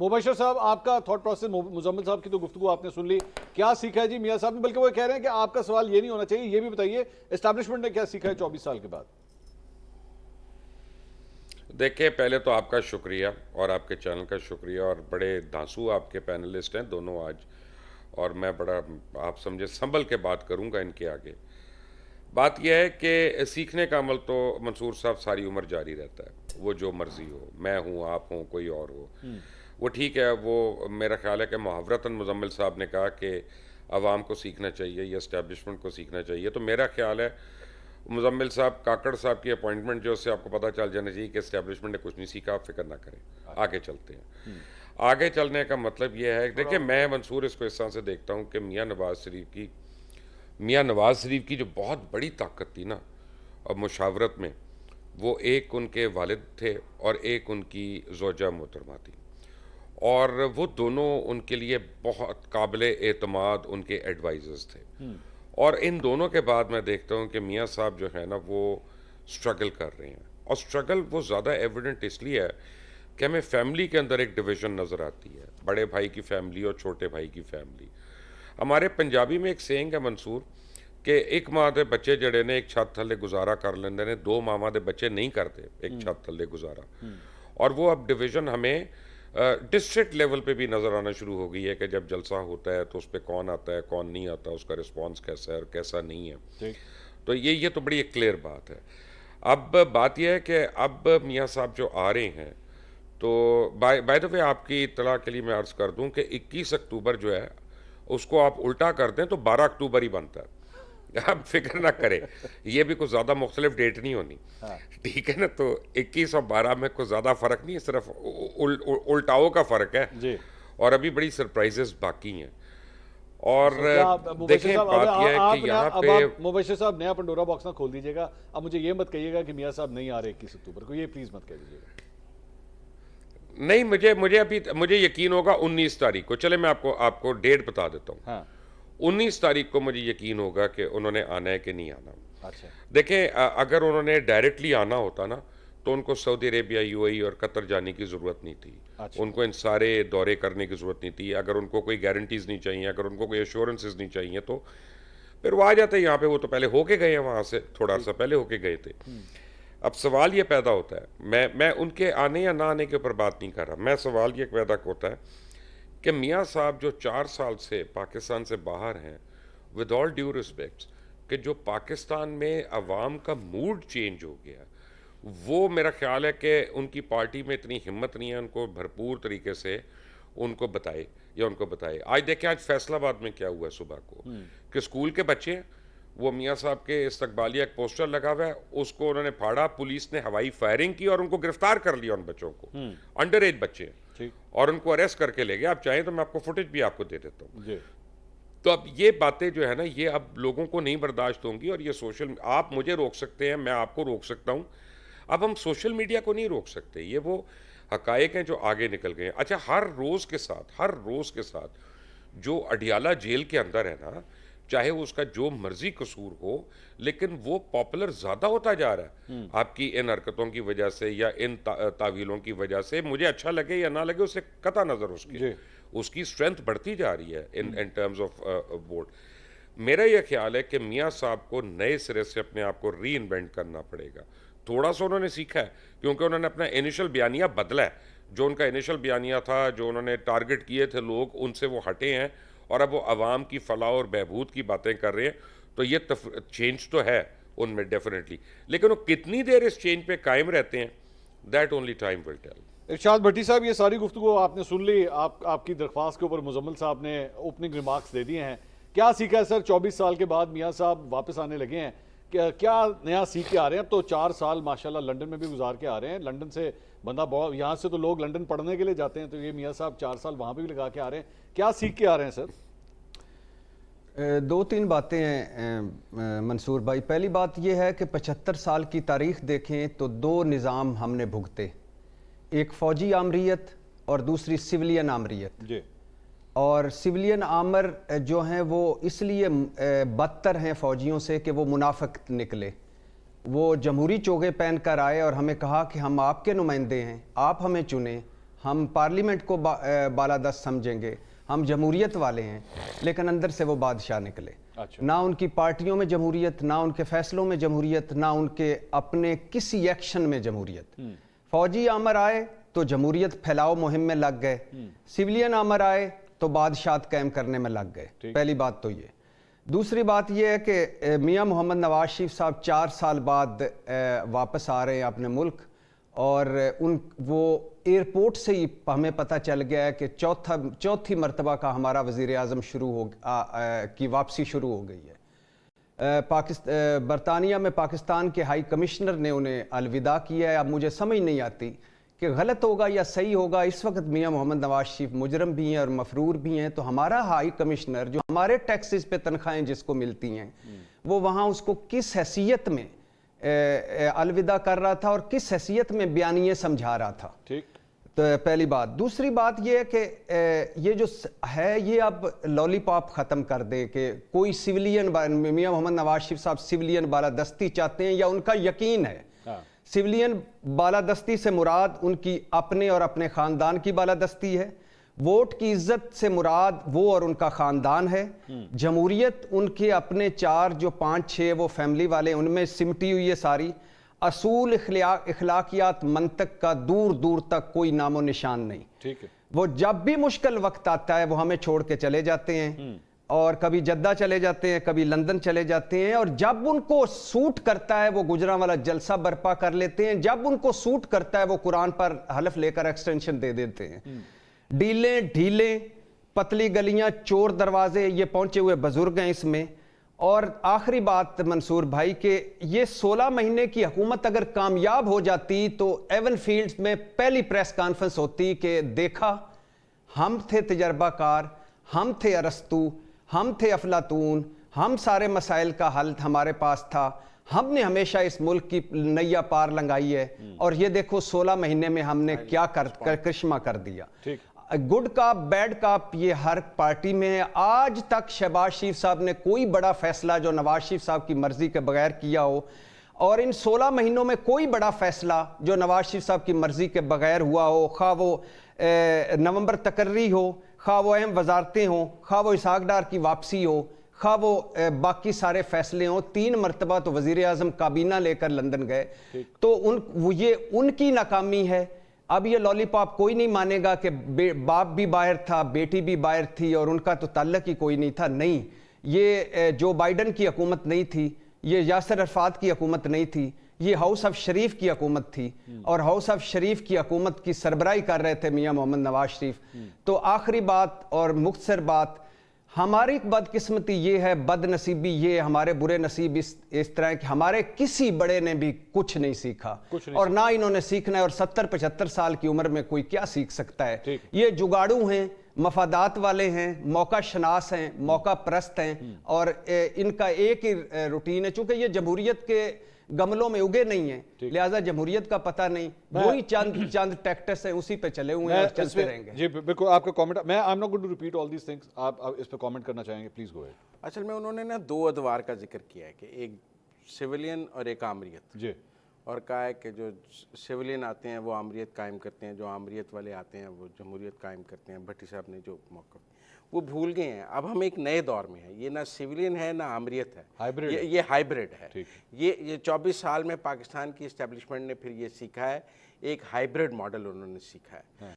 मुबशर साहब, आपका thought process, Muzammil साहब की तो गुफ्तगू आपने सुन ली, क्या सीखा है जी मियां साहब ने? बल्कि वो कह रहे हैं कि आपका सवाल ये नहीं होना चाहिए, ये भी बताइए एस्टैब्लिशमेंट ने क्या सीखा है 24 साल के बाद? देखिए, पहले तो आपका शुक्रिया और आपके चैनल का शुक्रिया, और बड़े धांसू आपके पैनलिस्ट हैं दोनों आज, और मैं बड़ा, आप समझे, संभल के बात करूंगा इनके आगे। बात यह है कि सीखने का अमल तो मंसूर साहब सारी उम्र जारी रहता है, वो जो मर्जी हो, मैं हूँ, आप हूँ, कोई और हो, वो ठीक है। वो मेरा ख्याल है कि मुहावरतन मुजम्मिल साहब ने कहा कि आवाम को सीखना चाहिए या इस्टेब्लिशमेंट को सीखना चाहिए, तो मेरा ख्याल है मुजम्मिल साहब, काकड़ साहब की अपॉइंटमेंट जो, उससे आपको पता चल जाना चाहिए कि इस्टेब्लिशमेंट ने कुछ नहीं सीखा, आप फिक्र ना करें, आगे चलते हैं। आगे चलने का मतलब यह है, देखिए मैं मंसूर इसको इस तरह से देखता हूँ कि मियाँ नवाज शरीफ की जो बहुत बड़ी ताकत थी ना अब मुशावरत में, वो एक उनके वालिद थे और एक उनकी ज़ौजा मोहतरमा थी, और वो दोनों उनके लिए बहुत काबिल एतमाद उनके एडवाइज़र्स थे। और इन दोनों के बाद मैं देखता हूँ कि मियाँ साहब जो है ना वो स्ट्रगल कर रहे हैं, और स्ट्रगल वो ज़्यादा एविडेंट इसलिए है कि हमें फैमिली के अंदर एक डिवीज़न नज़र आती है, बड़े भाई की फैमिली और छोटे भाई की फैमिली। हमारे पंजाबी में एक सेइंग है मंसूर, कि एक माँ के बच्चे जड़े ने एक छत थले गुजारा कर लेंदे ने, दो मामा के बच्चे नहीं करते एक छत थले गुजारा। और वो अब डिवीज़न हमें डिस्ट्रिक्ट लेवल पे भी नज़र आना शुरू हो गई है कि जब जलसा होता है तो उस पर कौन आता है, कौन नहीं आता, उसका रिस्पॉन्स कैसा है और कैसा नहीं है। तो ये तो बड़ी एक क्लियर बात है। अब बात यह है कि अब मियाँ साहब जो आ रहे हैं, तो बाय द वे आपकी इत्तला के लिए मैं अर्ज़ कर दूं कि 21 अक्टूबर जो है उसको आप उल्टा कर दें तो 12 अक्टूबर ही बनता है। आप फिक्र ना करें, ये भी कुछ ज़्यादा मुख्तलिफ डेट नहीं होनी, ठीक है ना। तो 21 और 12 में कुछ ज़्यादा फ़र्क नहीं है, सिर्फ उल्टाओं का फ़र्क है जी। और अभी बड़ी सरप्राइजेस बाकी हैं। और मुबशर देखें, साहब, बात यह है कि यहाँ पे मुबशर साहब नया पंडोरा बॉक्स ना खोल दीजिएगा। अब मुझे ये मत कहिएगा कि मियाँ साहब नहीं आ रहे 21 अक्टूबर को, ये प्लीज मत कह दीजिएगा। नहीं, मुझे यकीन होगा 19 तारीख को। चले मैं आपको डेट बता देता हूँ। हाँ। 19 तारीख को मुझे यकीन होगा कि उन्होंने आना है कि नहीं आना। अच्छा। देखें, अगर उन्होंने डायरेक्टली आना होता ना तो उनको सऊदी अरेबिया, यूएई और कतर जाने की ज़रूरत नहीं थी। अच्छा। उनको इन सारे दौरे करने की ज़रूरत नहीं थी। अगर उनको कोई गारंटीज़ नहीं चाहिए, अगर उनको कोई एश्योरेंसेस नहीं चाहिए, तो फिर वो आ जाते यहाँ पे। वो तो पहले होके गए हैं, वहाँ से थोड़ा सा पहले होके गए थे। अब सवाल ये पैदा होता है, मैं उनके आने या ना आने के ऊपर बात नहीं कर रहा, मैं सवाल ये पैदा होता है कि मियाँ साहब जो 4 साल से पाकिस्तान से बाहर हैं, विद ऑल ड्यू रिस्पेक्ट्स, कि जो पाकिस्तान में अवाम का मूड चेंज हो गया, वो मेरा ख्याल है कि उनकी पार्टी में इतनी हिम्मत नहीं है उनको भरपूर तरीके से उनको बताए। आज देखें, आज फैसलाबाद में क्या हुआ सुबह को, कि स्कूल के बच्चे हैं, वो मियाँ साहब के इस्तकबालिया एक पोस्टर लगा हुआ है, उसको उन्होंने फाड़ा, पुलिस ने हवाई फायरिंग की और उनको गिरफ्तार कर लिया। उन बच्चों को, अंडर एज बच्चे हैं, और उनको अरेस्ट करके ले गए। आप चाहें तो मैं आपको फुटेज भी आपको दे देता हूँ। तो अब ये बातें जो है ना, ये अब लोगों को नहीं बर्दाश्त होंगी, और ये सोशल, आप मुझे रोक सकते हैं, मैं आपको रोक सकता हूँ, अब हम सोशल मीडिया को नहीं रोक सकते। ये वो हकायक हैं जो आगे निकल गए हैं। अच्छा, हर रोज़ के साथ जो अडियाला जेल के अंदर है ना, चाहे उसका जो मर्जी कसूर हो, लेकिन वो पॉपुलर ज़्यादा होता जा रहा है आपकी इन हरकतों की वजह से या इन तावीलों की वजह से। मुझे अच्छा लगे या ना लगे, उससे कता नज़र उसकी स्ट्रेंथ बढ़ती जा रही है इन टर्म्स ऑफ वोट। मेरा यह ख्याल है कि मियाँ साहब को नए सिरे से अपने आप को री इन्वेंट करना पड़ेगा। थोड़ा सा उन्होंने सीखा है, क्योंकि उन्होंने अपना इनिशियल बयानिया बदला है। जो उनका इनिशियल बयानिया था, जो उन्होंने टारगेट किए थे लोग, उनसे वो हटे हैं, और अब वो आवाम की फलाह और बहबूद की बातें कर रहे हैं। तो ये चेंज तो है उनमें डेफिनेटली, लेकिन वो कितनी देर इस चेंज पे कायम रहते हैं, that only time will tell. Irshad Bhatti साहब, ये सारी गुफ्तगू आपने सुन ली, आपकी दरख्वास्त के ऊपर मुजम्मिल साहब ने ओपनिंग रिमार्क्स दे दिए हैं। क्या सीखा है सर 24 साल के बाद मियाँ साहब वापस आने लगे हैं, क्या नया सीख के आ रहे हैं? तो 4 साल माशाल्लाह लंदन में भी गुजार के आ रहे हैं। लंदन से बंदा बहुत, यहाँ से तो लोग लंदन पढ़ने के लिए जाते हैं, तो ये मियाँ साहब 4 साल वहाँ पे भी लगा के आ रहे हैं। क्या सीख के आ रहे हैं सर? 2-3 बातें हैं मंसूर भाई। पहली बात यह है कि 75 साल की तारीख देखें तो 2 निज़ाम हमने भुगते, एक फ़ौजी आमरीत और दूसरी सिविलियन आमरीत जी। और सिविलियन आमर जो हैं वो इसलिए बदतर हैं फ़ौजियों से कि वो मुनाफिक निकले। वो जमहूरी चोगे पहन कर आए और हमें कहा कि हम आपके नुमाइंदे हैं, आप हमें चुनें, ہم پارلیمنٹ کو بالادست سمجھیں گے، ہم جمہوریت والے ہیں، لیکن اندر سے وہ بادشاہ نکلے. نہ ان کی پارٹیوں میں جمہوریت، نہ ان کے فیصلوں میں جمہوریت، نہ ان کے اپنے کسی ایکشن میں جمہوریت. فوجی آمر آئے تو جمہوریت پھیلاؤ مہم میں لگ گئے، سویلین آمر آئے تو بادشاہت قائم کرنے میں لگ گئے. پہلی بات تو یہ. دوسری بات یہ ہے کہ میاں محمد نواز شریف صاحب 4 سال بعد واپس آ رہے ہیں اپنے ملک، اور وہ ایئرپورٹ سے ہی ہمیں پتہ چل گیا ہے کہ چوتھی مرتبہ کا ہمارا وزیر اعظم کی واپسی شروع ہو گئی ہے. برطانیہ میں پاکستان کے ہائی کمشنر نے انہیں الوداع کیا ہے. اب مجھے سمجھ نہیں آتی کہ غلط ہوگا یا صحیح ہوگا. اس وقت میاں محمد نواز شریف مجرم بھی ہیں اور مفرور بھی ہیں، تو ہمارا ہائی کمشنر جو ہمارے ٹیکسز پہ تنخواہیں جس کو ملتی ہیں، وہ وہاں اس کو کس حیثیت میں الوداع کر رہا تھا اور کس حیثیت میں بیانیے سمجھا رہا تھا. تو پہلی بات. دوسری بات یہ ہے کہ یہ جو ہے یہ اب لالی پاپ ختم کر دے کہ کوئی سویلین، میاں محمد نواز شریف صاحب سویلین بالادستی چاہتے ہیں یا ان کا یقین ہے. سویلین بالادستی سے مراد ان کی اپنے اور اپنے خاندان کی بالادستی ہے. ووٹ کی عزت سے مراد وہ اور ان کا خاندان ہے. جمہوریت ان کے اپنے 4 جو 5-6 وہ فیملی والے ان میں سمٹی ہوئی ہے ساری. اصول اخلاقیات منطق کا دور دور تک کوئی نام و نشان نہیں. ٹھیک ہے. وہ جب بھی مشکل وقت آتا ہے وہ ہمیں چھوڑ کے چلے جاتے ہیں، اور کبھی جدہ چلے جاتے ہیں، کبھی لندن چلے جاتے ہیں، اور جب ان کو سوٹ کرتا ہے وہ گجرانوالہ جلسہ برپا کر لیتے ہیں، جب ان کو سوٹ کرتا ہے وہ قرآن پر حلف لے کر ایکسٹینشن دے دیتے ہیں. ڈیلیں ڈھیلیں، پتلی گلیاں، چور دروازے، یہ پہنچے ہوئے بزرگ ہیں اس میں. اور آخری بات منصور بھائی کہ یہ 16 مہینے کی حکومت اگر کامیاب ہو جاتی تو ایون فیلڈز میں پہلی پریس کانفرنس ہوتی کہ دیکھا ہم تھے تجربہ کار، ہم تھے ارسطو، ہم تھے افلاطون، ہم سارے مسائل کا حل ہمارے پاس تھا، ہم نے ہمیشہ اس ملک کی نیا پار لنگائی ہے، اور یہ دیکھو 16 مہینے میں ہم نے کیا کرشمہ کر دیا. گڈ کاپ بیڈ کاپ یہ ہر پارٹی میں ہے. آج تک شہباز شریف صاحب نے کوئی بڑا فیصلہ جو نواز شریف صاحب کی مرضی کے بغیر کیا ہو، اور ان 16 مہینوں میں کوئی بڑا فیصلہ جو نواز شریف صاحب کی مرضی کے بغیر ہوا ہو، خواہ وہ نومبر تقرری ہو، خواہ وہ اہم وزارتیں ہوں، خواہ وہ اسحاق ڈار کی واپسی ہو، خواہ وہ باقی سارے فیصلے ہوں. 3 مرتبہ تو وزیر اعظم کابینہ لے کر لندن گئے. تو یہ ان کی ناکامی ہے. اب یہ لالی پاپ کوئی نہیں مانے گا کہ باپ بھی باہر تھا، بیٹی بھی باہر تھی اور ان کا تو تعلق ہی کوئی نہیں تھا. نہیں، یہ جو بائیڈن کی حکومت نہیں تھی، یہ یاسر عرفات کی حکومت نہیں تھی، یہ ہاؤس آف شریف کی حکومت تھی، اور ہاؤس آف شریف کی حکومت کی سربراہی کر رہے تھے میاں محمد نواز شریف. تو آخری بات اور مختصر بات، ہماری بدقسمتی یہ ہے، بد نصیبی یہ، ہمارے برے نصیب اس طرح ہے کہ ہمارے کسی بڑے نے بھی کچھ نہیں سیکھا، اور نہ انہوں نے سیکھنا ہے. اور 70-75 سال کی عمر میں کوئی کیا سیکھ سکتا ہے؟ یہ جگاڑو ہیں، مفادات والے ہیں، موقع شناس ہیں، موقع پرست ہیں، اور ان کا ایک ہی روٹین ہے. چونکہ یہ جمہوریت کے گملوں میں اگے نہیں ہیں، لہٰذا جمہوریت کا پتہ نہیں، وہی چند ٹیکٹس ہیں، اسی پہ چلے ہوئے ہیں اور چلتے رہیں گے. جی بالکل، آپ کا کامنٹ میں I'm not going to repeat all these things. آپ اس پہ کامنٹ کرنا چاہیں گے، پلیز گو اہیڈ. اصل میں انہوں نے نا 2 ادوار کا ذکر کیا ہے کہ ایک سویلین اور ایک آمریت. جی. اور کہا ہے کہ جو سویلین آتے ہیں وہ آمریت قائم کرتے ہیں، جو آمریت والے آتے ہیں وہ جمہوریت قائم کرتے ہیں. بھٹی صاحب نے جو موقف وہ بھول گئے ہیں. اب ہم ایک نئے دور میں ہیں. یہ نہ سویلین ہے نہ آمریت ہے، یہ ہائیبرڈ ہے. یہ 24 سال میں پاکستان کی اسٹیبلشمنٹ نے پھر یہ سیکھا ہے، ایک ہائیبرڈ ماڈل انہوں نے سیکھا ہے.